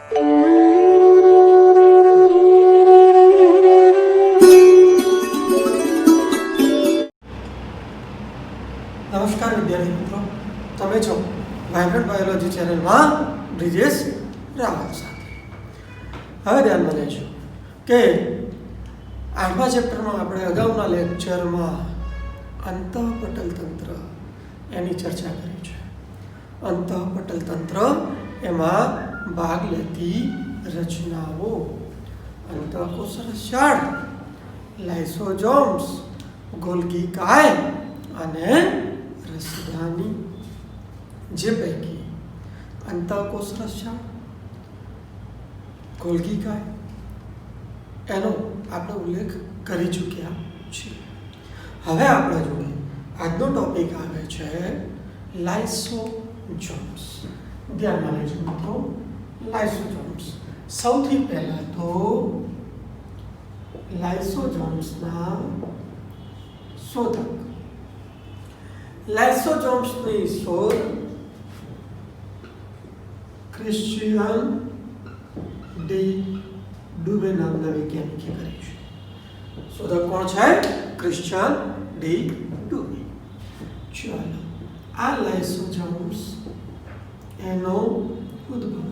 નમસ્કાર વિદ્યાર્થી મિત્રો, તમે છો વાઇબ્રન્ટ બાયોલોજી ચેનલમાં બ્રિજેશ રાવલ સાથે. હવે ધ્યાનમાં લેજો કે 8મા ચેપ્ટરમાં આપણે અગાઉના લેક્ચરમાં અંતઃપટલ તંત્ર એની ચર્ચા કરી છે. અંતઃપટલ તંત્ર એમાં ભાગ લેતી રચનાઓ અંતઃકોષ રસાળ, લાઇસોસોમ્સ, ગોલ્ગી કાય અને રસધાની. જે પૈકી અંતઃકોષ રસાળ, ગોલ્ગી કાય એનો આપણે ઉલ્લેખ કરી ચૂક્યા છીએ. હવે આપણે જોઈએ આજનો ટોપિક આવે છે લાઇસોસોમ્સ. ધ્યાનમાં લેજો મિત્રો, લાઇસોસોમ્સ. સૌથી પહેલા તો લાઇસોસોમ્સના શોધક. લાઇસોસોમ્સની શોધ ક્રિશ્ચિયન ડી ડુવે નામના વૈજ્ઞાનિકે કરી છે. શોધક કોણ છે? Christian de Duve. ચાલો, આ લાઇસોસોમ્સ એનો ઉદ્ભવ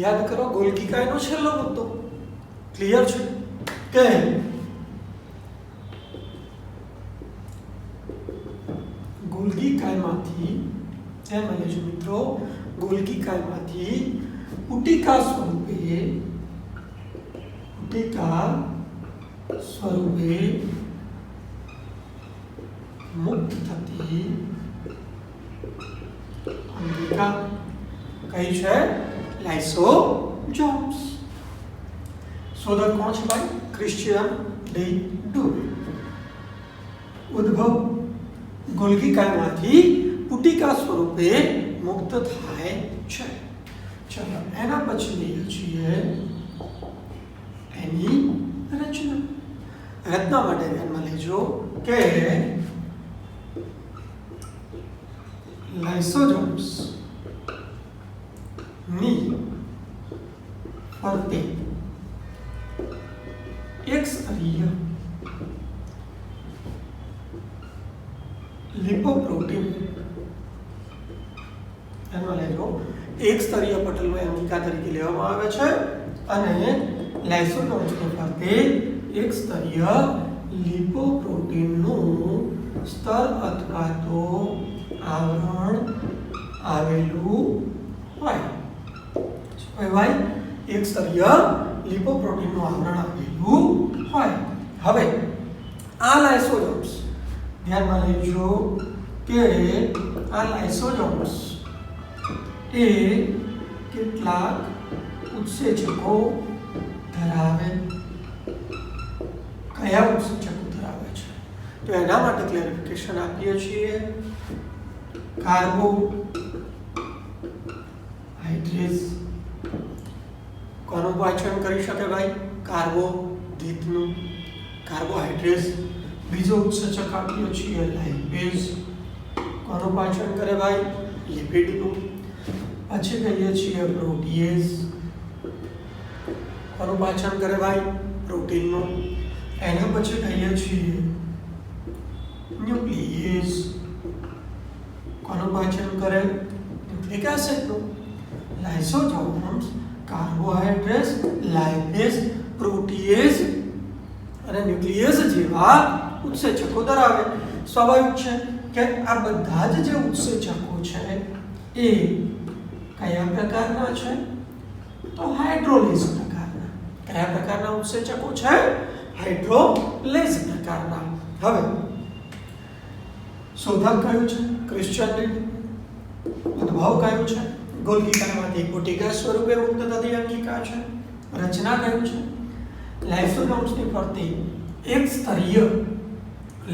યાદ કરો. ગોલ્ગી કાયનો છેલ્લો મુદ્દો ક્લિયર છે કે ગોલ્ગી કાયમાંથી, ધ્યાનમાં લેજો મિત્રો, ગોલ્ગી કાયમાંથી પુટિકા સ્વરૂપે મુક્ત થતી અંગિકા કઈ છે? લાઇસોસોમ્સ. શોધક કોણ છે ભાઈ? Christian de Duve. ઉદ્ભવ ગોલ્ગી કાયમાંથી પુટિકા સ્વરૂપે મુક્ત થાય છે. ચલો, એના પછી લઈએ છીએ એની રચના. રચના માટે ધ્યાનમાં લેજો કે લાઇસોસોમ્સ ની ફરતે એક સ્તરીય લિપોપ્રોટીન, એમાં લેજો એક સ્તરીય પટલમાં અંગિકા તરીકે લેવામાં આવે છે અને લાઇસોસોમ્સની ફરતે એક સ્તરીય લિપોપ્રોટીનનું સ્તર અથવા તો આવરણ આવેલું હોય. ભાઈ, એક સ્તરીય લિપોપ્રોટીનનું આવરણ આવેલું હોય. હવે આ લાઇસોસોમ્સ, ધ્યાનમાં લેજો કે આ લાઇસોસોમ્સ એ કેટલાક ઉત્સેચકો ધરાવે. કયા ઉત્સેચકો ધરાવે છે? તો એના માટે ક્લેરિફિકેશન આપીએ છીએ. કાર્બોહાઈડ્રેસ કોનું પાચન કરી શકે ભાઈ? કાર્બોદિતનું. કાર્બોહાઈડ્રેસ. બીજો ઉત્સેચક આપીએ છીએ લાઇપેઝ. કોનું પાચન કરે ભાઈ? લિપિડનું. પછી કહીએ છીએ પ્રોટીએઝ. કોનું પાચન કરે ભાઈ? પ્રોટીનનું. એના પછી કહીએ છીએ ન્યુક્લિયેઝ. કોનું પાચન કરે? ન્યુક્લિક એસિડનું. લાઇસોસોમ્સ કાર્બોહાઈડ્રેટ્સ, લાઇપેઝ, પ્રોટીએઝ અને ન્યુક્લિયેઝ જેવા ઉત્સેચકો ધરાવે. સ્વાભાવિક છે કે આ બધા જ જે ઉત્સેચકો છે એ કયા પ્રકારના છે? તો હાઇડ્રોલેઝ પ્રકારના. કયા પ્રકારના ઉત્સેચકો છે? હાઇડ્રોલેઝ પ્રકારના. હવે શોધક કયું છે? Christian D. ઉદ્ભવ કયું છે? ગોલ્ગી કાયમાંથી પુટિકા સ્વરૂપે મુક્ત થતી અંગિકા છે. રચના કયું છે? લાઇસોસોમ્સની ફરતે એક સ્તરીય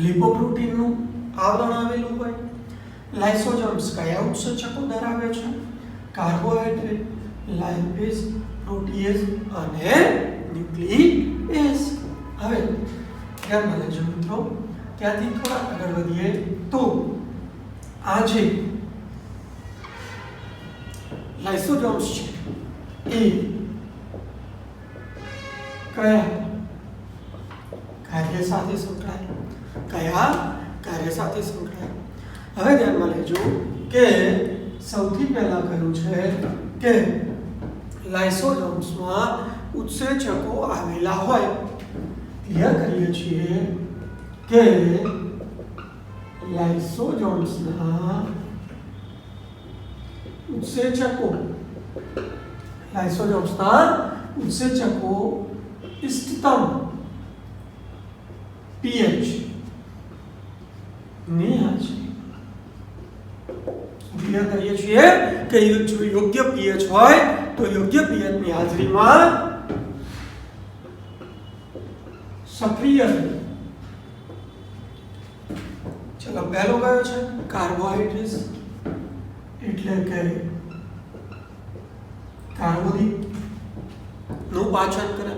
લિપોપ્રોટીનનું આવરણ આવેલું હોય. લાઇસોસોમ્સ કયા ઉત્સેચકો ધરાવે છે? કાર્બોહાઈડ્રેટ, લાઇપેઝ, પ્રોટીએઝ અને ન્યુક્લિયેઝ. હવે ધ્યાનમાં લેજો મિત્રો, ત્યાંથી થોડા આગળ વધીએ તો આ જે લાઇસોસોમ્સ છે એ કયા કાર્ય સાથે સંકળાય, હવે ધ્યાનમાં લેજો કે સૌથી પહેલા કહ્યું છે કે લાઇસોસોમ્સમાં ઉત્સેચકો આવેલા હોય. ક્લિયર કરીએ છીએ કે લાઇસોસોમ્સના ઉત્સેચકો ઇષ્ટતમ pH ની હાજરી. ક્લિયર કરીએ છીએ કે જો યોગ્ય pH હોય તો યોગ્ય pH ની હાજરીમાં સક્રિય. ચલો પહેલો કયો છે? કાર્બોહાઈડ્રેટ્સ એટલે કે કાર્બોદિત નું પાચન કરે,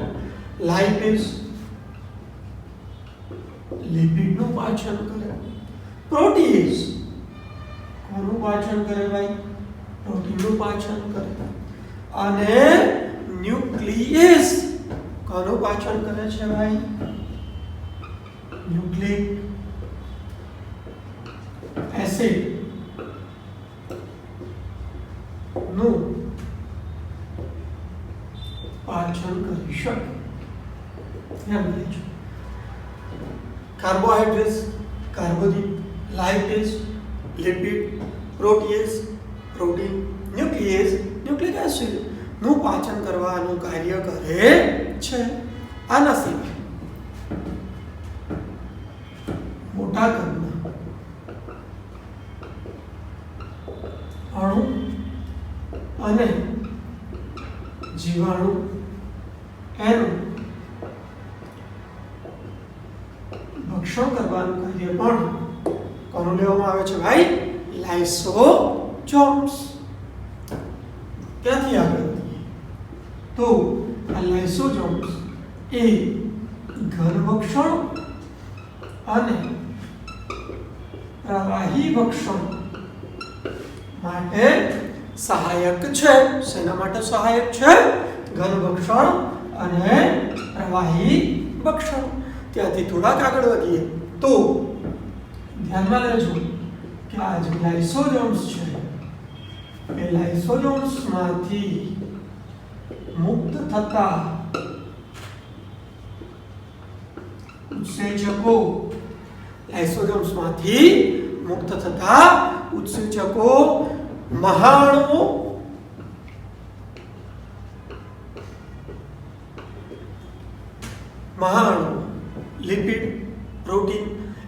લાઇપેઝ લિપિડ નું પાચન કરે, પ્રોટીએઝ કોનું પાચન કરે ભાઈ? પ્રોટીન નું પાચન કરે, અને ન્યુક્લિયસ કોનું પાચન કરે છે ભાઈ? ન્યુક્લિક એસિડ નું પાચન કરી શકે. ધ્યાન દેજો. કાર્બોહાઈડ્રેટ્સ, કાર્બોદિત, lipase, lipid, protease, protein, nucleus, nucleic acid નું પાચન કરવાનું કાર્ય કરે છે. આના સિવાય મોટા કદના અણુ અને જીવાણુ એનું ભક્ષણ કરવાનું કાર્ય પણ કોનું લેવામાં આવે છે ભાઈ? લાઇસોસોમ્સ. ક્યાંથી આગળ વધીએ તો આ લાઇસોસોમ્સ એ ઘન ભક્ષણ અને પ્રવાહી ભક્ષણ માટે સહાયક છે. શેના માટે સહાયક છે? ઘન ભક્ષણ અને પ્રવાહી ભક્ષણ. ત્યાંથી થોડાક આગળ વધીએ તો ધ્યાનમાં લેજો કે આ જે લાઇસોસોમ્સ છે એ લાઇસોસોમ્સમાંથી મુક્ત થતા ઉત્સેચકો, લાઇસોસોમ્સમાંથી મુક્ત થતા ઉત્સેચકો મહાણુઓ, લિપિડ, પ્રોટીન,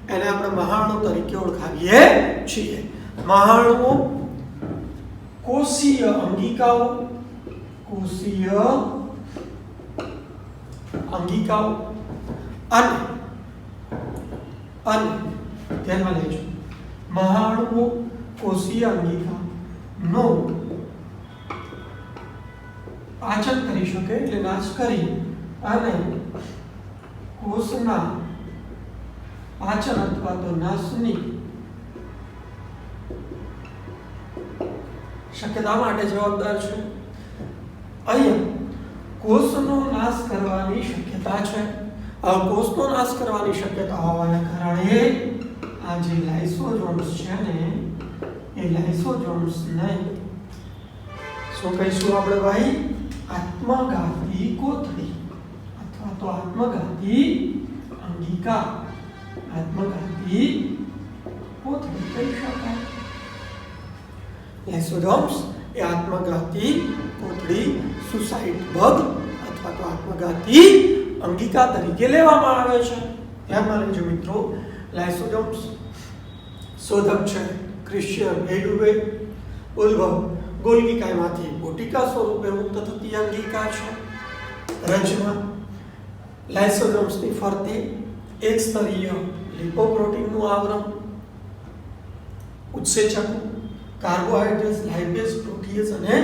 એને આપણે મહાણુ તરીકે ઓળખાવીએ છીએ. મહાણુઓ, કોષીય અંગિકાઓ, અને ધ્યાનમાં લેજો મહાણુઓ કોષીય અંગિકા નો પાચન કરી શકે એટલે નાશ કરી અને કોષના પાચન અથવા તો નાશની શક્યતા માટે જવાબદાર છે. અહીંયા કોષનો નાશ કરવાની શક્યતા છે. કોષનો નાશ કરવાની શક્યતા હોવાના કારણે આ જે લાઇસોસોમ્સ છે ને એ લાઇસોસોમ્સને શું કહીશું આપણે ભાઈ? આત્મઘાતી કોથળી અથવા તો આત્મઘાતી અંગિકા, આત્મઘાતી કોથળી કહી શકાય. લાઇસોસોમ્સ એ આત્મઘાતી કોથળી, સુસાઇડ બગ અથવા તો આત્મઘાતી અંગિકા તરીકે લેવામાં આવે છે. ધ્યાનમાં લેજો મિત્રો. લાઇસોસોમ્સ શોધક છે ક્રિશ્ચિયન હેડુવે. ઉદ્ભવ ગોલ્ગી કાયમાંથી બોટિકા સ્વરૂપે મુક્ત થતી અંગિકા છે. રચના લાઇસોસોમ્સની ફરતે એક સ્તરીય લિપોપ્રોટીનનું આવરણ. ઉત્સેચકો કાર્બોહાઈડ્રેટ્સ, લાઇપેઝ, પ્રોટીએઝ અને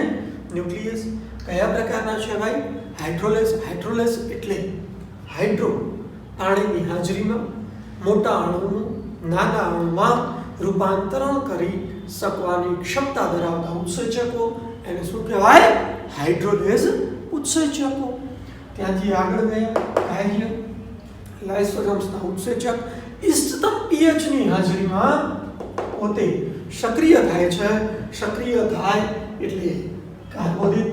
ન્યુક્લિયસ કયા પ્રકારના છે ભાઈ? હાઇડ્રોલેસ એટલે હાઇડ્રો પાણીની હાજરીમાં મોટા અણુનું નાના અણુમાં રૂપાંતરણ કરી શકવાની ક્ષમતા ધરાવતા ઉત્સેચકો એને શું કહેવાય? હાઇડ્રોલેઝ ઉત્સેચકો. ત્યાંથી આગળ ગયા કાર્ય લાઇસોસોમ્સના ઉત્સેચક ઇષ્ટતમ pH ની હાજરીમાં પોતે સક્રિય થાય છે. સક્રિય થાય એટલે કાર્બોદિત,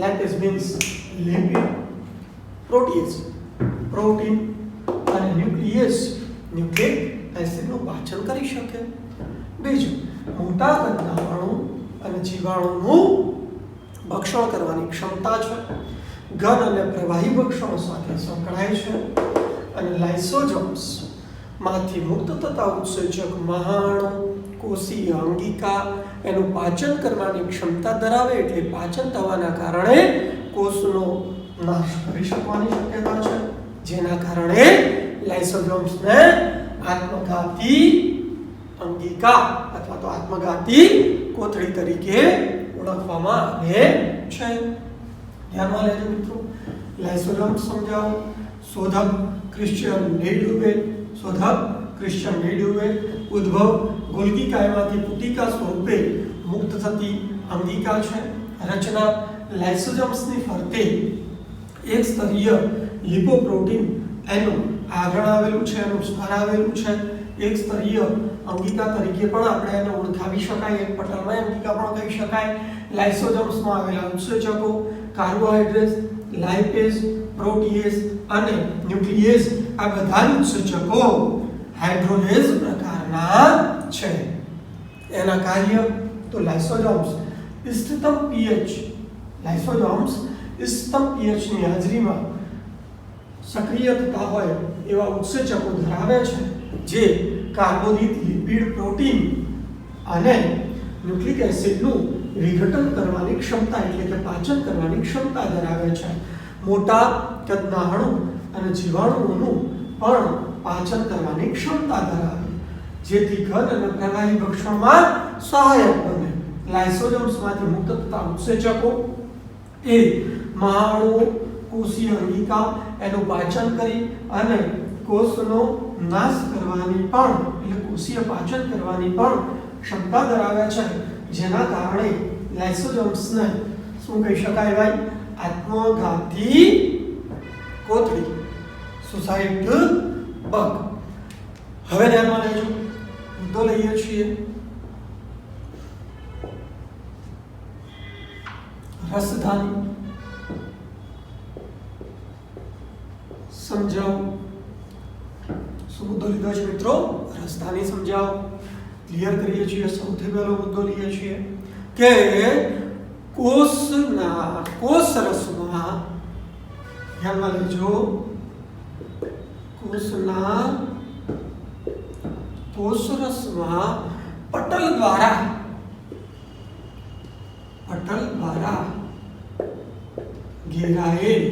લેક્ટેઝ મીન્સ લિપિડ, પ્રોટીઝ પ્રોટીન અને ન્યુક્લિયસ ન્યુક્લિક એસિડનું પાચન કરી શકે. બીજું, મોટા કદના અણુ અને જીવાણુનું ભક્ષણ કરવાની ક્ષમતા છે. ઘન અને પ્રવાહી ભક્ષણો સાથે સંકળાય છે અને લાઇસોસોમ્સ માંથી મુક્ત થતા ઉત્સેચક મહાણુ, કોષીય અંગિકા એનું પાચન કરવાની ક્ષમતા ધરાવે એટલે પાચન થવાના કારણે કોષનો નાશ કરી શકવાની શક્યતા છે, જેના કારણે લાઇસોસોમ્સને આત્મઘાતી અંગિકા અથવા તો આત્મઘાતી કોથળી તરીકે ઓળખવામાં આવે છે. ધ્યાનમાં લેજો મિત્રો. લાઇસોસોમ્સ સમજાવો. શોધક ક્રિશ્ચિયન નેડ્યુવેલ. શોધક ક્રિશ્ચિયન નેડ્યુવેલ. ઉદ્ભવ ગોલ્ગી કાયમાંથી પુટિકા સ્વરૂપે મુક્ત થતી અંગિકા છે. રચના લાઇસોસોમ્સની ફરતે એક સ્તરીય લિપોપ્રોટીન એનું આવરણ આવેલું છે, એનું સ્તર આવેલું છે. એક સ્તરીય અંગિકા તરીકે પણ આપણે એને ઓળખાવી શકાય. એક પટલમય અંગિકા પણ કહી શકાય. લાઇસોસોમ્સમાં આવેલા ઉત્સેચકો કાર્બોહાઈડ્રેટ્સ, લાઇપેઝ, પ્રોટીએઝ અને ન્યુક્લિયેઝ આ બધા ઉત્સેચકો હાઇડ્રોલેઝ પ્રકારના છે. એના કાર્ય તો લાઇસોસોમ્સ ઇષ્ટતમ pH લાઇસોસોમ્સ ઇષ્ટતમ pH ની હાજરીમાં સક્રિય થતા હોય એવા ઉત્સેચકો ધરાવે છે, જે કાર્બોદિત, લિપિડ, પ્રોટીન અને ન્યુક્લિક એસિડનું વિઘટન કરવાની ક્ષમતા એટલે કે પાચન કરવાની ક્ષમતા ધરાવે છે. મોટા કદના અણુ અને જીવાણુઓનું પણ પાચન કરવાની ક્ષમતા ધરાવે, જેથી ઘન અને પ્રવાહી ભક્ષણમાં સહાયક બને. લાઇસોસોમ્સમાંથી મુક્ત થતા ઉત્સેચકો એ મહાણુ, કોષીય અંગિકા એનું પાચન કરી અને કોષનો નાશ કરવાની પણ એટલે કોષીય પાચન કરવાની પણ ક્ષમતા ધરાવે છે, જેના કારણે લાઇસોસોમ્સને શું કહી શકાય ભાઈ? આત્મઘાતી કોથળી, સુસાઇડ બગ. હવે ધ્યાનમાં લેજો. મુદ્દો લઈએ છીએ રસધાની. સમજાવો. શું મુદ્દો લીધો છે મિત્રો? રસધાની સમજાવો. ક્લિયર કરીએ છીએ. સૌથી પહેલો મુદ્દો લઈએ છીએ કે કોષરસમાં ધ્યાનમાં લેજો. કોષરસમાં પટલ દ્વારા ઘેરાયેલ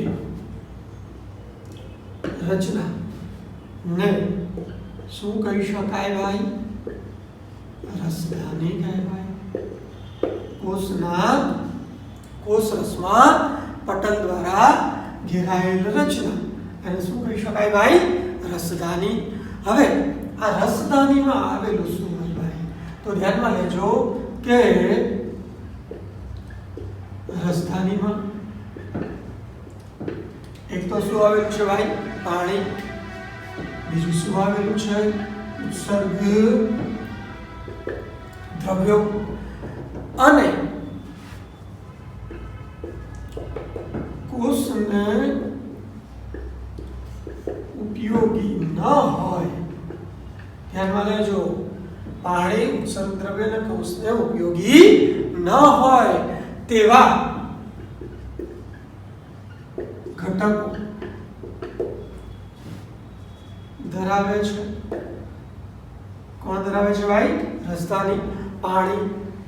રચના ને શું કહી શકાય ભાઈ? રસધાની કહેવાય. કોષરસમાં પટલ દ્વારા ઘેરાયેલ રચના એને શું કહી શકાય ભાઈ? રસધાની. હવે આ રસધાનીમાં આવેલું શું હોય ભાઈ? તો ધ્યાનમાં લેજો કે રસધાનીમાં એક તો શું આવેલું છે ભાઈ? પાણી. બીજું શું આવેલું છે? ઉત્સર્ગ દ્રવ્યો. અને કોષને ઉપયોગી ન હોય, ધ્યાનમાં લેજો, પાણી, ઉત્સર્ગ દ્રવ્ય અને કોષને ઉપયોગી ન હોય તેવા ઘટકો ધરાવે છે. કોણ ધરાવે છે ભાઈ? રસધાની. પાણી,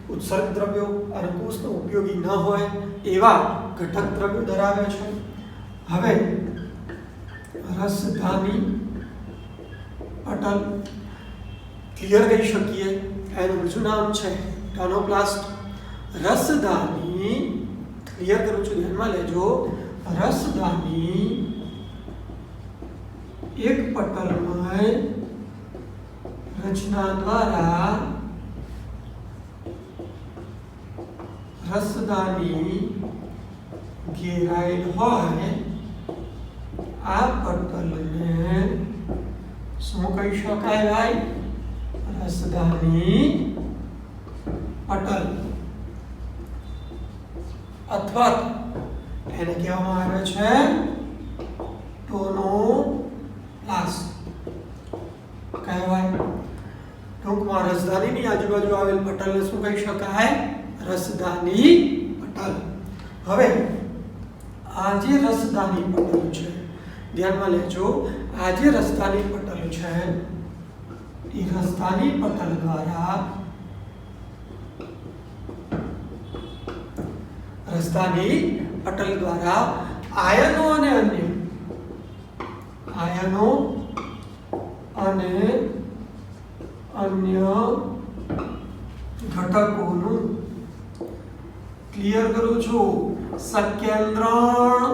ઉત્સર્ગ દ્રવ્યો અને કોષનો ઉપયોગી ન હોય એવા ઘટક દ્રવ્યો ધરાવે છે. હવે રસધાની પટલ ક્લિયર કહી શકીએ. એનું બીજું નામ છે ટોનોપ્લાસ્ટ. રસધાની ક્લિયર કરું છું, ધ્યાનમાં લેજો. રસધાની એક પટલમય રચના દ્વારા રસદાની ઘેરાયેલ હોય આ પટલને શું કહી શકાય ભાઈ? રસદાની પટલ, અથવા એને કહેવામાં આવે છે ટોનોપ્લાસ્ટ કહેવાય. ટૂંકમાં રસધાનીની આજુબાજુ આવેલ પટલને શું કહી શકાય? રસદાની પટલ. હવે આ જે રસદાની પટલ છે, ધ્યાનમાં લેજો, આ જે રસદાની પટલ છે એ રસદાની પટલ દ્વારા આયનો અને અન્ય ઘટકોનું ક્લિયર કરું છું. સકેન્દ્રણ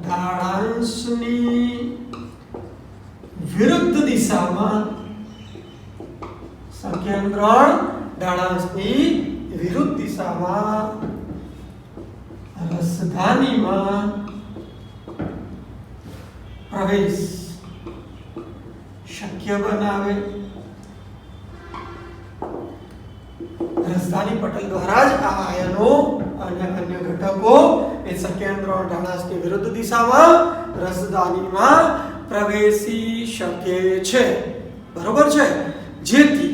ઢાળાંશની વિરુદ્ધ દિશામાં રસધાનીમાં પ્રવેશ શક્ય બનાવે. રસધાની પટલ દ્વારા જ આ આયનો અને અન્ય ઘટકો એ સકેન્દ્રણ ઢાળાંશની વિરુદ્ધ દિશામાં રસધાનીમાં પ્રવેશી શકે છે. બરોબર છે? જેથી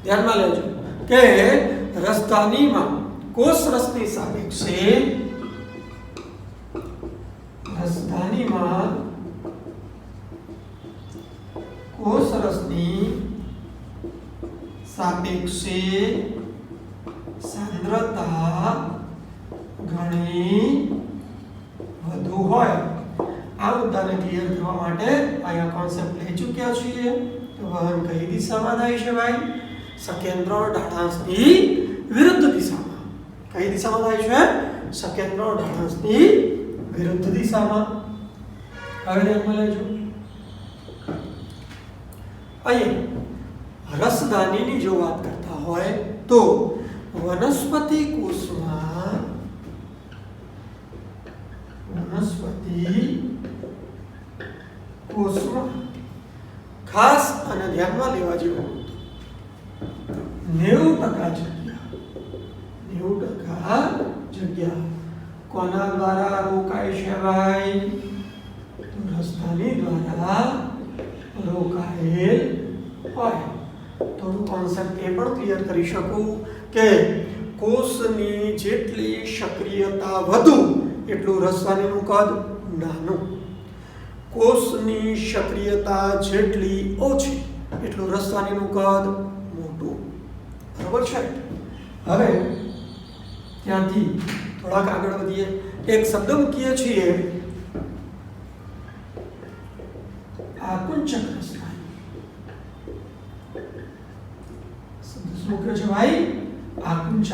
ધ્યાનમાં લેજો કે રસધાનીમાં કોષરસની સાપેક્ષે સાંદ્રતા ઘણી વધુ હોય. આ મુદ્દાને ક્લિયર કરવા માટે અહીંયા કોન્સેપ્ટ લઈ ચૂક્યા છીએ. તો વહન કઈ દિશામાં થાય છે ભાઈ? સકેન્દ્રણ ઢાળાંશની વિરુદ્ધ દિશામાં. કઈ દિશામાં થાય છે? સકેન્દ્રણ ઢાળાંશની વિરુદ્ધ દિશામાં. હવે ધ્યાનમાં લેજો, અહીંયા રસદાનીની જો વાત કરતા હોય તો વનસ્પતિ કોષમાં ખાસ અને ધ્યાનમાં લેવા જેવું 90% જગ્યા કોના દ્વારા રોકાય છે ભાઈ? તો રસધાની દ્વારા રોકાયેલ હોય. થોડું કોન્સેપ્ટ એ પણ ક્લિયર કરી શકું કે કોષની જેટલી સક્રિયતા વધુ એટલું રસધાનીનું કદ નાનું, કોષની સક્રિયતા જેટલી ઓછી એટલું રસધાનીનું કદ મોટું. બરાબર છે? હવે ત્યાંથી થોડાક આગળ વધીએ. એક શબ્દ મૂકીએ છીએ આકુંચક રસધાની. મૂક્યો છે ભાઈ આકુંચક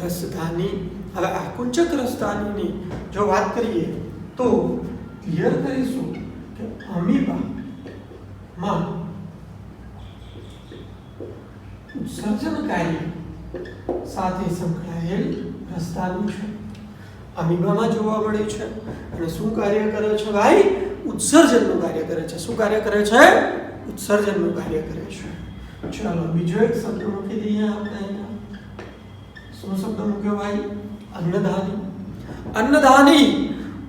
રસધાની. હવે આકુંચક રસધાનીની જો વાત કરીએ તો ક્લિયર કરીશું કે અમીબામાં ઉત્સર્જન કાર્ય સાથે સંકળાયેલ રસધાની છે. અમીબામાં જોવા મળે છે અને શું કાર્ય કરે છે ભાઈ? ઉત્સર્જનનું કાર્ય કરે છે. શું કાર્ય કરે છે? ઉત્સર્જનનું કાર્ય કરે છે. ચલો બીજો એક શબ્દ મૂકી દઈએ આપણે અહીંયા. શું શબ્દ મૂક્યો ભાઈ? અન્નધાની. અન્નધાની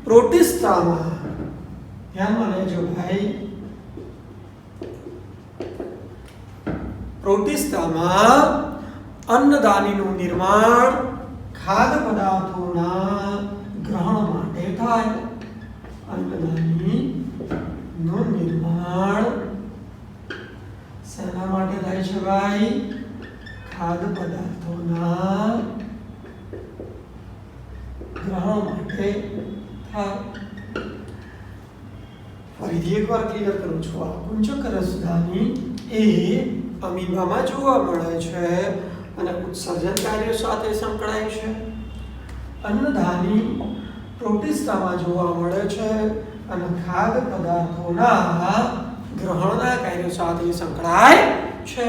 પ્રોટિસ્ટામાં, ધ્યાનમાં લેજો ભાઈ, પ્રોટિસ્ટામાં અન્નધાનીનું નિર્માણ ખાદ્ય પદાર્થોના ગ્રહણ માટે થાય. અન્નધાનીનું નિર્માણ શેના માટે થાય છે ભાઈ? ખાદ્ય પદાર્થોના ગ્રહણ માટે થાય. ફરીથી એકવાર ક્લિયર કરું છું. આકુંચક રસધાની એ અમીબામાં જોવા મળે છે અને ઉત્સર્જન કાર્ય સાથે સંકળાય છે. અન્નધાની પ્રોટિસ્ટામાં જોવા મળે છે અને ખાદ્ય પદાર્થોના ગ્રહણના કાર્ય સાથે સંકળાય છે.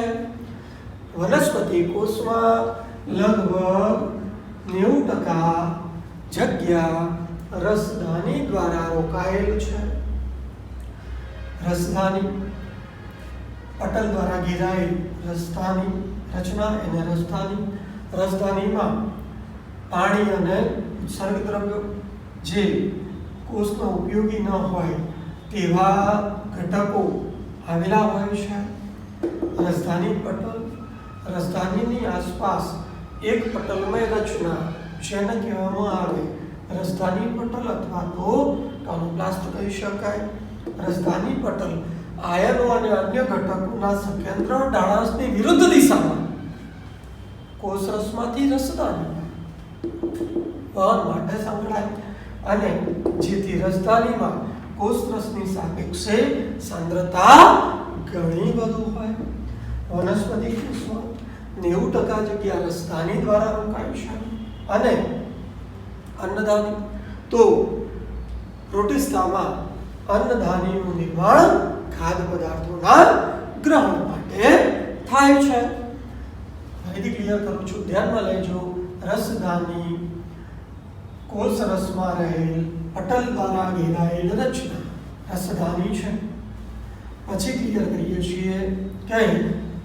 વનસ્પતિ કોષમાં લગભગ 90% જગ્યા રસધાની દ્વારા રોકાયેલ છે. રસધાની પટલ દ્વારા ઘેરાયેલ રસધાની રચના એને રસધાનીમાં પાણી અને ઉત્સર્ગ દ્રવ્યો જે કોષનો ઉપયોગી ન હોય તેવા ઘટકો આવેલા હોય છે. રસધાની પટલ રસધાનીની આસપાસ એક પટલમય રચના જેને કહેવામાં આવે રસધાની પટલ અથવા તો ટોનોપ્લાસ્ટ કહી શકાય. રસધાની પટલ આયનો અને અન્ય ઘટકોના સકેન્દ્ર ઢાળાંશની વિરુદ્ધ દિશામાં કોષ રસમાંથી રસધાનીમાં વહન માટે સંકળાય અને જેથી રસધાનીમાં કોષ રસની સાપેક્ષે સાંદ્રતા ઘણી વધુ હોય. વનસ્પતિ કોષમાં 90% જગ્યા રસધાની દ્વારા રોકાય છે અને અન્નધાની તો પ્રોટિસ્ટામાં અન્નધાનીનું નિર્માણ ખાદ્ય પદાર્થોના ગ્રહણ માટે થાય છે. ફરીથી ક્લિયર કરું છું, ધ્યાનમાં લેજો. રસધાની કોષ રસમાં રહેલ પટલ દ્વારા ઘેરાયેલ રચના રસધાની છે. પછી ક્લિયર કરીએ છીએ કે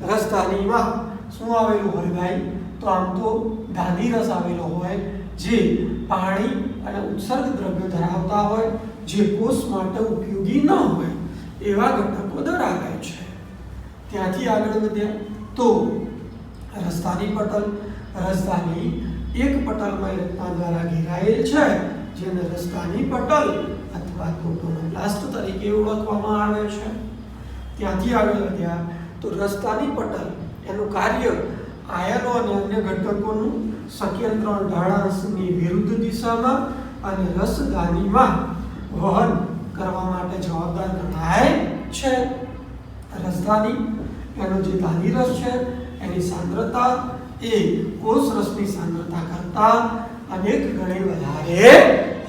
રસધાનીમાં શું આવેલું હોય ભાઈ? તો આમ તો ધાની રસ આવેલો હોય જે પાણી અને ઉત્સર્ગ દ્રવ્યો ધરાવતા હોય જે કોષ માટે ઉપયોગી ન હોય એવા ઘટકો ધરાવે છે. ત્યાંથી આગળ વધ્યા તો રસધાની પટલ રસધાની એક પટલમય રચના દ્વારા ઘેરાયેલ છે જેને રસધાની પટલ અથવા તો ટોનોપ્લાસ્ટ તરીકે ઓળખવામાં આવે છે. ત્યાંથી આગળ વધ્યા તો રસધાની પટલ એનું કાર્ય આયનો અને અન્ય ઘટકોનું સકેન્દ્રણ ઢાળાંશની વિરુદ્ધ દિશામાં અને રસધાનીમાં વહન કરવા માટે જવાબદાર ગણાય છે. રસધાની એનો જે ધાની રસ છે એની સાંદ્રતા એ કોષ રસની સાંદ્રતા કરતાં અનેક ગણી વધારે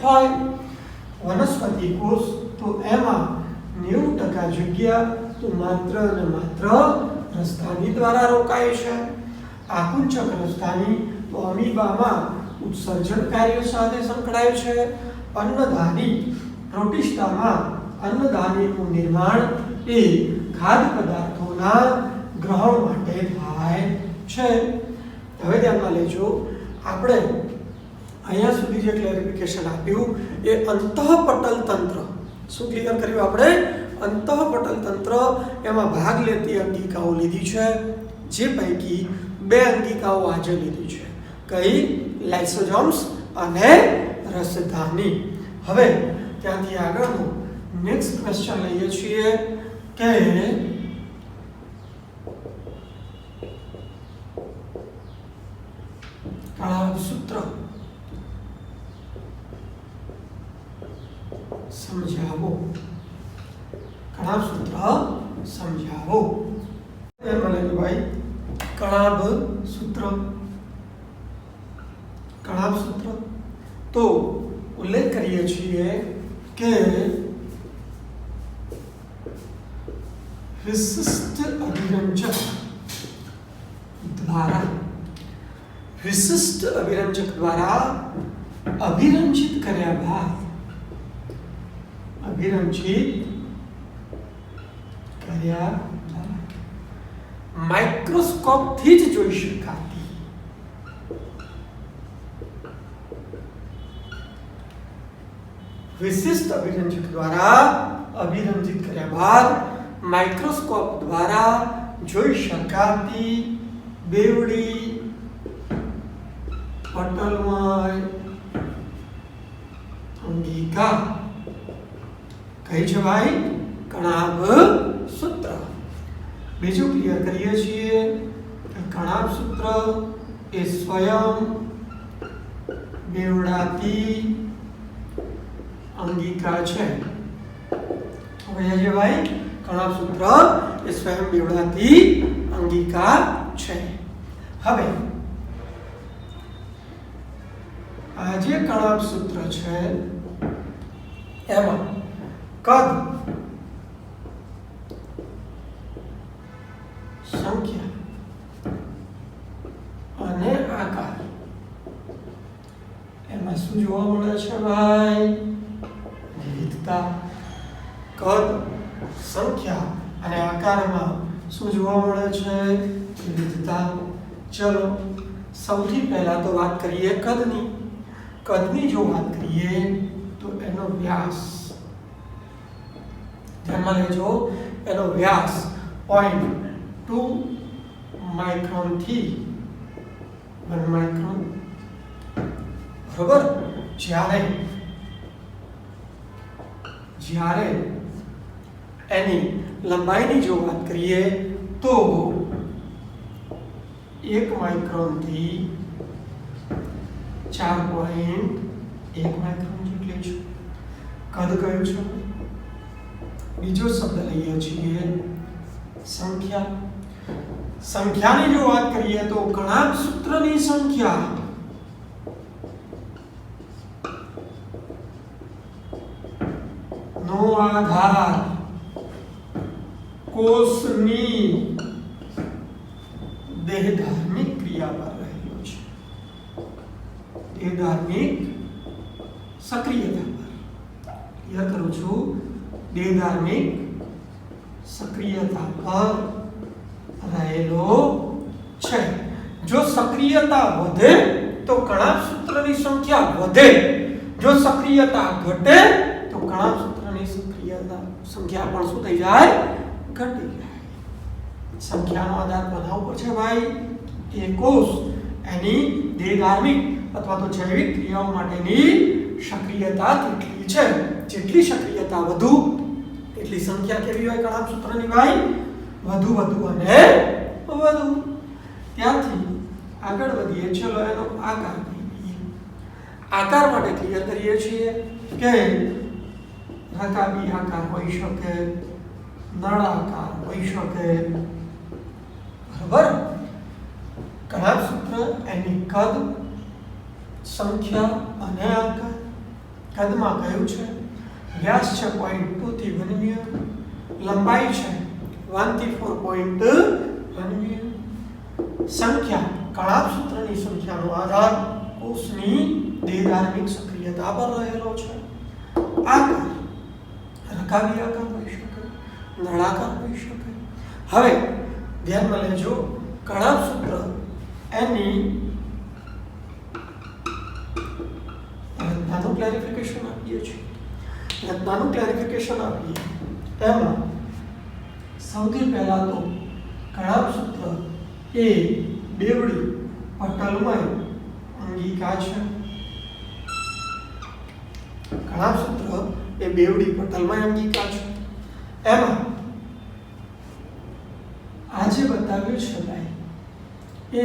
હોય. વનસ્પતિ કોષ તો એમાં 90% જગ્યા તો માત્ર અને માત્ર રસધાની દ્વારા રોકાય છે. આકુંચક રસધાની તો અમીબામાં ઉત્સર્જન કાર્ય સાથે સંકળાય છે. અન્નધાની પ્રોટિસ્ટામાં અન્નધાનીનું નિર્માણ એ ખાદ્ય પદાર્થોના ગ્રહણ માટે થાય છે. હવે ધ્યાનમાં લેજો, આપણે અહીંયા સુધી જે ક્લેરિફિકેશન આપ્યું એ અંતઃપટલ તંત્ર. શું ક્લિયર કર્યું આપણે? અંતઃપટલ તંત્ર એમાં ભાગ લેતી અંગિકાઓ લીધી છે, જે પૈકી 2 અંગિકાઓ આજે લીધી છે. કઈ? લાઇસોસોમ્સ અને રસધાની. હવે ત્યાંથી આગળનું નેક્સ્ટ ક્વેશ્ચન લઈએ છીએ કે કણાભસૂત્ર સમજાવો. કણાભસૂત્ર સમજાવો. એમાં લઈએ ભાઈ કણાભસૂત્ર. કણાભસૂત્ર તો ઉલ્લેખ કરીએ છીએ કે વિશિષ્ટ અભિરંજક દ્વારા અભિરંજિત કર્યા બાદ માઇક્રોસ્કોપ થી જ જોઈ શકાતી વિશિષ્ટ અભિરંજક દ્વારા અભિરંજિત કર્યા બાદ માઇક્રોસ્કોપ દ્વારા જોઈ શકાતી બેવડી પટલમય અંગિકા કઈ છે ભાઈ? કણાભસૂત્ર. બીજું ક્લિયર કરીએ છીએ કે કણાભસૂત્ર એ સ્વયં બેવડાતી અંગિકા છે. હવે જે ભાઈ કણાભસૂત્ર એ સ્વયં બેવડાતી અંગિકા છે. હવે આ જે કણાભસૂત્ર છે એમાં કદ, સંખ્યા શું જોવા મળે છે ભાઈ? વિવિધતા. કદ, સંખ્યા અને આકારમાં શું જોવા મળે છે? વિવિધતા. ચલો સૌથી પહેલા તો વાત કરીએ કદની. કદની જો વાત કરીએ તો એનો વ્યાસ ધ્યાનમાં લેજો. એનો વ્યાસ 0.2 માઇક્રોન થી 1 માઇક્રોન. બરોબર. જ્યારે એની લંબાઈની જો વાત કરીએ તો 1 માઇક્રોન થી 4.1 માઇક્રોન જેટલી છે. કદ કયું છે? બીજો શબ્દ લઈએ છીએ સંખ્યા. સંખ્યાની જો વાત કરીએ તો ગણાંક સૂત્રની સંખ્યા નો આધાર કોષની દેહધાર્મિક ક્રિયા પર રહેલો છે. દેહધાર્મિક સક્રિયતા પર. ક્લિયર કરું છું. દેહધાર્મિક સક્રિયતા પર રહેલો છે. જો સક્રિયતા વધે તો ગણાંક સૂત્રની સંખ્યા વધે. જો સક્રિયતા ઘટે તો ગણાંક સૂત્રની સંખ્યા પણ શું થઈ જાય? ઘટી જાય. સંખ્યાનો આધાર બધા ઉપર છે ભાઈ. એ કોષ એની દેહધાર્મિક અથવા તો જૈવિક ક્રિયાઓ માટેની સક્રિયતા કેટલી છે. જેટલી સક્રિયતા વધુ એટલી સંખ્યા કેવી હોય ગણાંક સૂત્રની ભાઈ? વધુ અને વધુ. ત્યાંથી આગળ વધીએ. ચલો એનો આકાર જોઈએ. આકાર માટે ક્લિયર કરીએ છીએ કે રકાબી આકાર હોઈ શકે, નળાકાર હોઈ શકે. બરાબર. ગણાંક સૂત્ર એની કદ, સંખ્યા અને આકાર. કદમાં કયું છે? વ્યાસ છે 0.2 થી 1 મીટર. લંબાઈ છે 1 થી 4.1 મીટર. સંખ્યા ગણાંક સૂત્રની સંખ્યાનો આધાર કોષની દેહધાર્મિક સક્રિયતા પર રહેલો છે. આકાર રકાબી આકાર હોઈ શકે, નળાકાર હોઈ શકે. હવે ધ્યાનમાં લેજો. ગણાંક સૂત્ર એની રચનાનું ક્લેરિફિકેશન આપીએ છીએ. રચનાનું ક્લેરિફિકેશન આપીએ એમાં સૌથી પહેલા તો ગણાંક સૂત્ર એ બેવડી પટલમય અંગિકા છે. ગણાંક સૂત્ર એ બેવડી પટલમય અંગિકા છે. એમાં આજે બતાવ્યું છે ભાઈ એ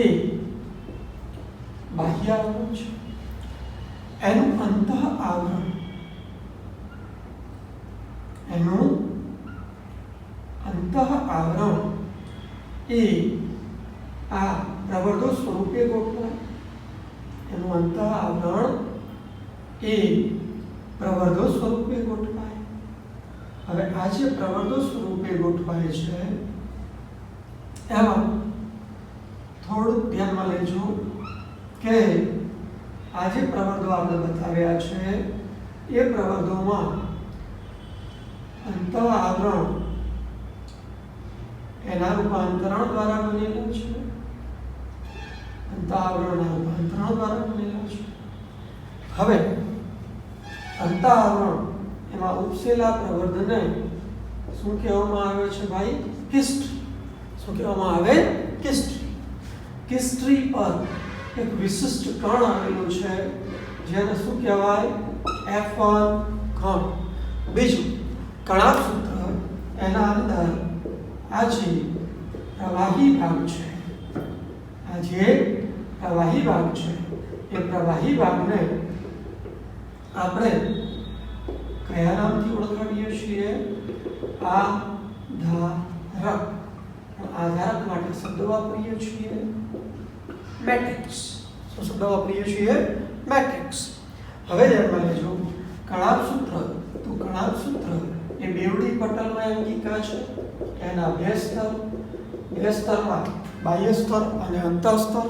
બાહ્ય આવરણ છે. એનું અંતઃ આવરણ એ આ પ્રવર્ધો સ્વરૂપે ગોઠવાય. એનું અંતઃ આવરણ એ પ્રવર્ધો સ્વરૂપે ગોઠવાય. હવે આ જે પ્રવર્ધો સ્વરૂપે ગોઠવાય છે એમાં થોડું ધ્યાનમાં લેજો કે આ જે પ્રવર્ધો આપણે બતાવ્યા છે એ પ્રવર્ધોમાં અંતઃ આવરણ એના રૂપાંતરણ દ્વારા બનેલું છે. અંતઃ આવરણના રૂપાંતરણ દ્વારા બનેલું છે. હવે અંતઃ આવરણ એમાં ઉપસેલા પ્રવર્ધને શું કહેવામાં આવે છે ભાઈ? કિસ્ટ. શું કહેવામાં આવે? કિસ્ટ. કિસ્ટ્રી પર એક વિશિષ્ટ કણ આવેલું છે જેને શું કહેવાય? F1 કણ. બીજું ગણાંક સૂત્ર એના અંદર આ જે પ્રવાહી ભાગ છે, આ જે પ્રવાહી ભાગ છે એ પ્રવાહી ભાગને આપણે કયા નામથી ઓળખાવીએ છીએ? આધારક. આધારક માટે શબ્દ વાપરીએ છીએ મેટ્રિક્સ. શું શબ્દ વાપરીએ છીએ? મેટ્રિક્સ. હવે ધ્યાનમાં લેજો. ગણાંક સૂત્ર તો ગણાંક સૂત્ર એ બેવડી પટલમય અંગિકા છે. એના બે સ્તરમાં બાહ્ય સ્તર અને અંતઃ સ્તર.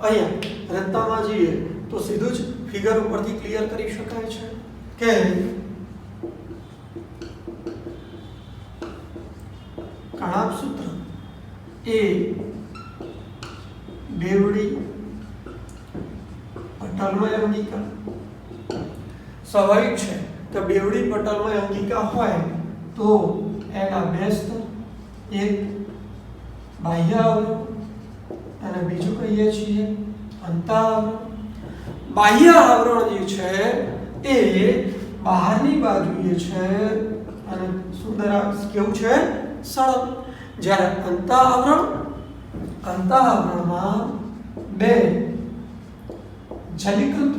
અહીંયા રચનામાં જઈએ तो सीधું જ ફિગર ઉપરથી ક્લિયર કરી શકાય છે કે કણાપ સૂત્ર એ બેવડી પટલમય અંગિકા સ્વાભાવિક છે કે બેવડી પટલમય અંગિકા હોય તો એના બે સ્તર, એક બાહ્ય આવરણ અને બીજું કહીએ છીએ અંતઃઆવરણ. બાહ્ય આવરણ જે છે એ બહારની બાજુએ છે અને સુંદર કેવું છે? સળંગ. જ્યારે અંતઃઆવરણમાં બે જલીકૃત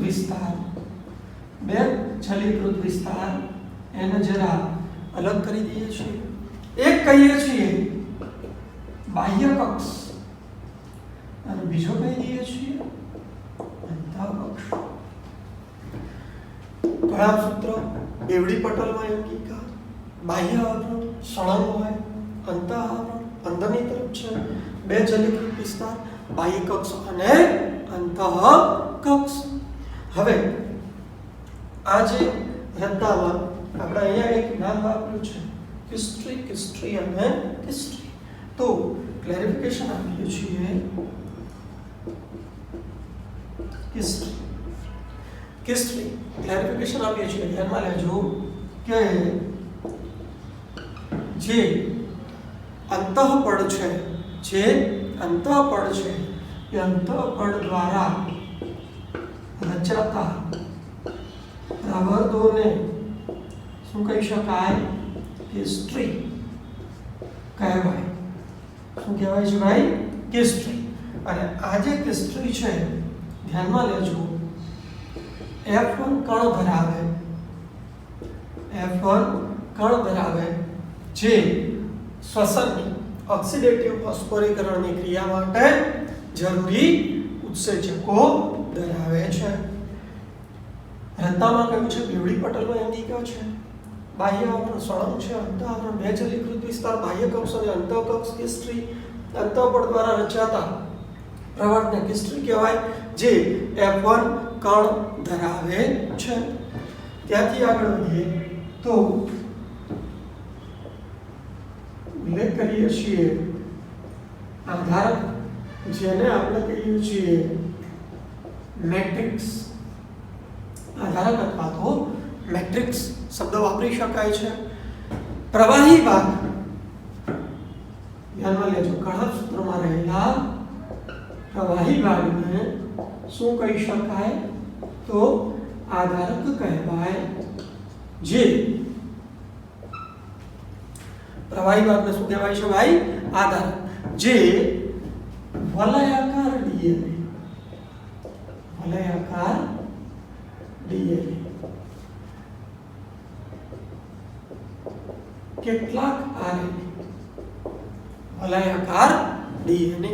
વિસ્તાર એને જરા અલગ કરી દઈએ છીએ. એક કહીએ છીએ બાહ્ય કક્ષ અને બીજો કહી દઈએ છીએ અંતઃકક્ષ. કણાપ સૂત્ર બેવડી પટલમય અંગિકા, બાહ્ય આવરણ સળંગ હોય, અંતઃઆવરણ અંદરની તરફ છે, બે જલીકૃત વિસ્તાર બાહ્ય કક્ષ અને અંતઃકક્ષ. હવે આ જે રચનામાં આપણે અહીંયા એક નામ વાપર્યું છે કિસ્ટ્રી અને કિસ્ટ્રી. તો ક્લેરિફિકેશન આપીએ છીએ કિસ્ટ્રી ક્લેરિફિકેશન આપીએ છીએ. ધ્યાનમાં લેજો કે જે અંતઃપડ છે એ અંતઃપડ દ્વારા રચાતા પ્રવર્ધોને શું કહી શકાય? કિસ્ટ્રી કહેવાય. શું કહેવાય છે ભાઈ? કિસ્ટ્રી. અને આ જે કિસ્ટ્રી છે ધ્યાનમાં લેજો F1 કણ ધરાવે જે શ્વસનની ઓક્સિડેટિવ ફોસ્ફોરીકરણની ક્રિયા માટે જરૂરી ઉત્સેચકો ધરાવે છે. રચનામાં કહ્યું છે બેવડી પટલમય અંગિકા છે, બાહ્ય આવરણ સળંગ છે, અંતઃઆવરણ બે જલીકૃત વિસ્તાર બાહ્ય કક્ષ અને અંતઃકક્ષ. કિસ્ટ્રી અંતઃપડ દ્વારા રચાતા પ્રવર્તને કિસ્ટ્રી કહેવાય જે F1 કણ ધરાવે છે. ત્યાંથી આગળ વધીએ તો ઉલ્લેખ કરીએ છીએ આધારક, જેને આપણે કહીએ છીએ મેટ્રિક્સ. આધારક અથવા તો મેટ્રિક્સ શબ્દ વાપરી શકાય છે. પ્રવાહી ભાગ ધ્યાનમાં લેજો, કણાપ સૂત્રમાં રહેલા પ્રવાહી ભાગને શું કહી શકાય? તો આધારક કહેવાય. જે પ્રવાહી ભાગને શું કહેવાય છે ભાઈ? આધારક. જે વલયાકાર ડીએનએ કેટલાક આરએનએ વલયાકાર ડીએનએ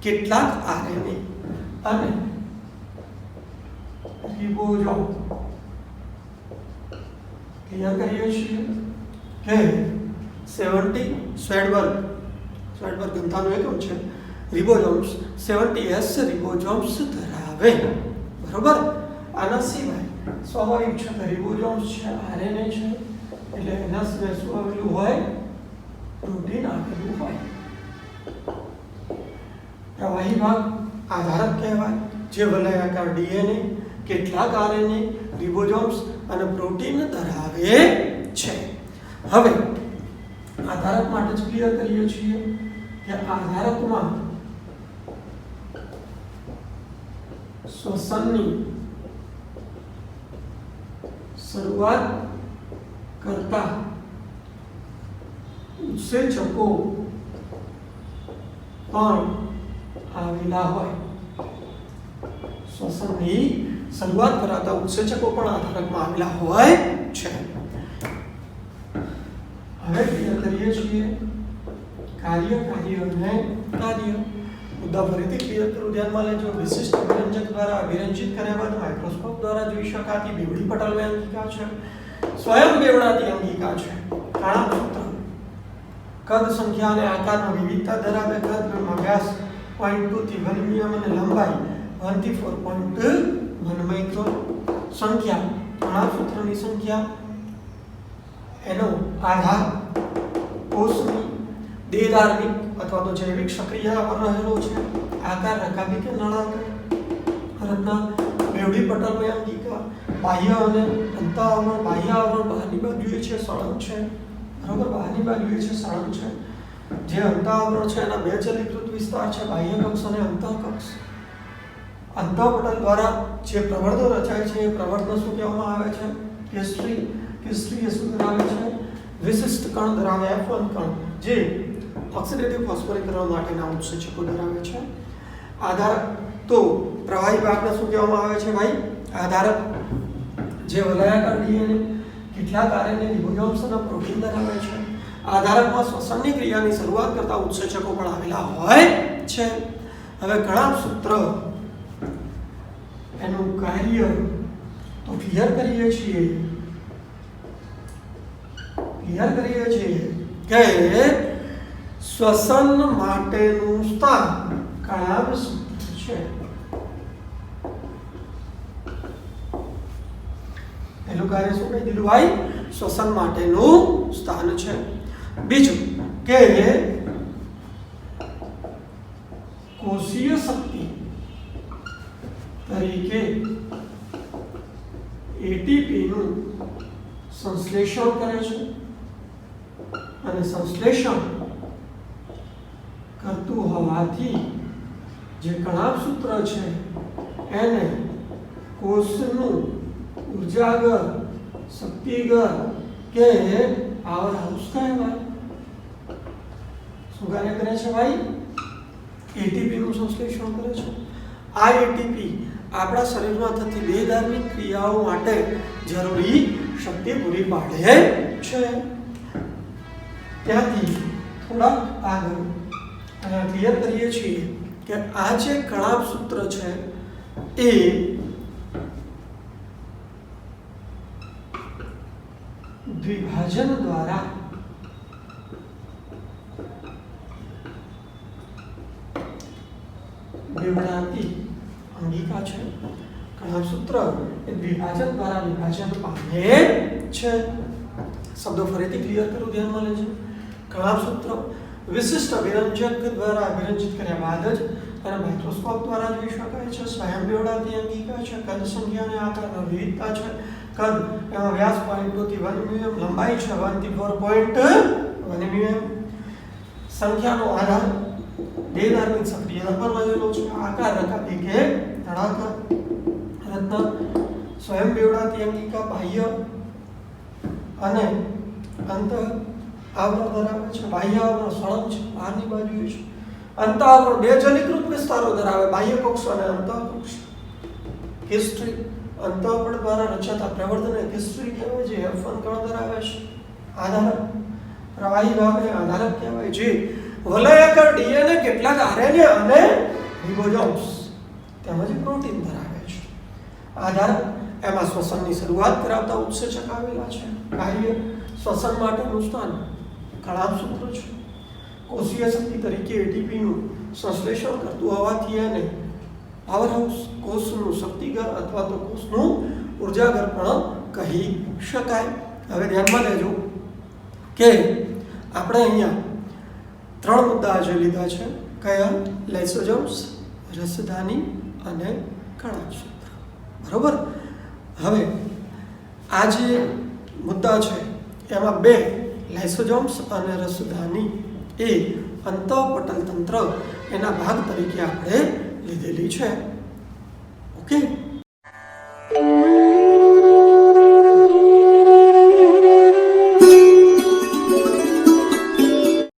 કેટલાક આરએનએ અને રિબોઝોમ ક્લિયર કરીએ છીએ કે 70 સ્વેડબર્ગ ગ્રંથાનું એકમ છે રિબોઝોમ્સ 70S રિબોઝોમ્સ ધરાવે. બરોબર. આના સિવાય સ્વાભાવિક છે કે રિબોઝોમ્સ છે, આરએનએ છે, એટલે એના સિવાય શું આવેલું હોય? પ્રોટીન આવેલું હોય. પ્રવાહી ભાગ આધારક કહેવાય જે વલયાકાર ડીએનએ, કેટલાક આરએનએ, રિબોઝોમ્સ અને પ્રોટીન ધરાવે છે. હવે આધારક માટે જ ક્લિયર કરીએ છીએ કે આધારકમાં શ્વસનની શરૂઆત કરતા ઉત્સેચકો પણ આવેલા હોય. શ્વસનની શરૂઆત કરાતા ઉત્સેચકો પણ આધારકમાં આવેલા હોય છે. હવે ક્લિયર કરીએ છીએ કાર્ય અને કાર્ય. મુદ્દા ફરીથી ક્લિયર કરું, ધ્યાનમાં લેજો. વિશિષ્ટ અભિરંજક દ્વારા અભિરંજિત કર્યા બાદ માઇક્રોસ્કોપ દ્વારા જોઈ શકાતી બેવડી પટલમય અંગિકા છે. સ્વયં બેવડાતી અંગિકા છે. કણાપ સૂત્ર કદ, સંખ્યા અને આકારમાં વિવિધતા ધરાવે. કદમાં વ્યાસ 0.2 થી 1 મીમી અને લંબાઈ 1 થી 4.9 1 માઇક્રોન. સંખ્યા, કણાભસૂત્રની સંખ્યા, એનો આધાર કોષની દેહધાર્મિક અથવા તો જૈવિક સક્રિયતા પર રહેલો છે. આકાર રકાબી કે નળાકાર. રચના બેવડી પટલમય અંગિકા, બાહ્ય અને અંતઃઆવરણ. બાહ્ય આવરણ બહારની બાજુએ છે, સળંગ છે. બરાબર, બહારની બાજુએ છે, સળંગ છે. જે અંતઃઆવરણ છે એના બે ચલીકૃત વિસ્તાર છે, બાહ્ય કક્ષ અને અંતઃકક્ષ. અંતઃપટલ દ્વારા જે પ્રવર્ધો રચાય છે એ પ્રવર્ધને શું કહેવામાં આવે છે? કેસ્ટ્રી. કેસ્ટ્રી એ શું ધરાવે છે? વિશિષ્ટ કણ ધરાવે, F1 કણ, જે ઓક્સિડેટિવ ફોસ્ફોરીકરણ માટેના ઉત્સેચકો ધરાવે છે. આધારક, તો પ્રવાહી ભાગને શું કહેવામાં આવે છે ભાઈ? આધારક. જે વલયાકાર ડીએનએ કેટલાક આરએનએ રિબોઝોમ્સ અને પ્રોટીન ધરાવે છે. આધારકમાં શ્વસનની ક્રિયાની શરૂઆત કરતા ઉત્સેચકો પણ આવેલા હોય છે. હવે કણાભસૂત્ર એનું કાર્ય તો ક્લિયર કરીએ છીએ કે શ્વસન માટેનું સ્થાન કણાભસૂત્ર છે. એનું કાર્ય શું કહી દીધું ભાઈ? શ્વસન માટેનું સ્થાન છે. બીજું કે કોષીય શક્તિ તરીકે એટીપી નું સંશ્લેષણ કરે છે અને સંશ્લેષણ કરતું હોવાથી જે કણાભસૂત્ર છે એને કોષનું ઉર્જાગર, શક્તિગર કે પાવર હાઉસ કહેવાય. શું કાર્ય કરે છે ભાઈ? એટીપી નું સંશ્લેષણ કરે છે. આ એટીપી આપણા શરીરમાં થતી દેહધાર્મિક ક્રિયાઓ માટે જરૂરી શક્તિ પૂરી પાડે છે. ત્યાંથી થોડાક આગળ ક્લિયર કરીએ છીએ કે આ જે કણાભસૂત્ર છે એ દ્વિભાજન દ્વારા બેવડાતી અંગિકા છે. કણાભસૂત્ર એ દ્વિભાજન દ્વારા વિભાજન પામે છે. શબ્દો ફરીથી ક્લિયર કરું, ધ્યાનમાં લેજો. કણાભસૂત્ર વિશિષ્ટ અભિરંજક દ્વારા અભિરંજિત કર્યા બાદ જ અને માઇક્રોસ્કોપ દ્વારા જોઈ શકાય છે. સ્વયં બેવડાતી અંગિકા છે. કદ, સંખ્યા અને આકારમાં વિવિધતા છે. કદ એમાં વ્યાસ 0.2 થી 1 mm, લંબાઈ છે 1 થી 4.1 mm. સંખ્યાનો આધાર દેહધાર્મિક સક્રિયતા પર રહેલો છે. આકાર રકાબી કે નળાકાર. રચના સ્વયં બેવડાતી અંગિકા, બાહ્ય અને અંત આવરણ ધરાવે છે. બાહ્ય આવરણ સળંગ છે, બહારની બાજુએ છે. અંત આવરણ બે જલીકૃત વિસ્તારો ધરાવે, બાહ્ય કોષ અને અંતઃકોષ. કેસ્ટ્રી અંતઃપટલ દ્વારા રચાતા પ્રવર્ધને કેસ્ટ્રી કહેવાય, જે F1 કણ ધરાવે છે. આધારક, પ્રવાહી ભાગને આધારક કહેવાય, જે વલયાકાર ડીએનએ કેટલાક આરએનએ અને રિબોઝોમ્સ તેમજ પ્રોટીન ધરાવે છે. આધારક એમાં શ્વસનની શરૂઆત કરાવતા ઉત્સેચક આવેલા છે. કાર્ય શ્વસન માટેનું સ્થાન કણાભસૂત્ર છે. કોષીય શક્તિ તરીકે એટીપી નું સંશ્લેષણ કરતું હોવાથી એને પાવર હાઉસ, કોષનું શક્તિગર અથવા તો કોષનું ઉર્જાગર પણ કહી શકાય. હવે ધ્યાનમાં લેજો કે આપણે અહીંયા 3 મુદ્દા આજે લીધા છે. કયા? લાઇસોસોમ્સ, રસધાની અને કણાભસૂત્ર. બરોબર. હવે આ જે મુદ્દા છે એમાં 2 લાઇસોસોમ્સ અને રસધાની એ અંતઃપટલ તંત્ર એના ભાગ તરીકે આપણે લીધેલી છે. ઓકે.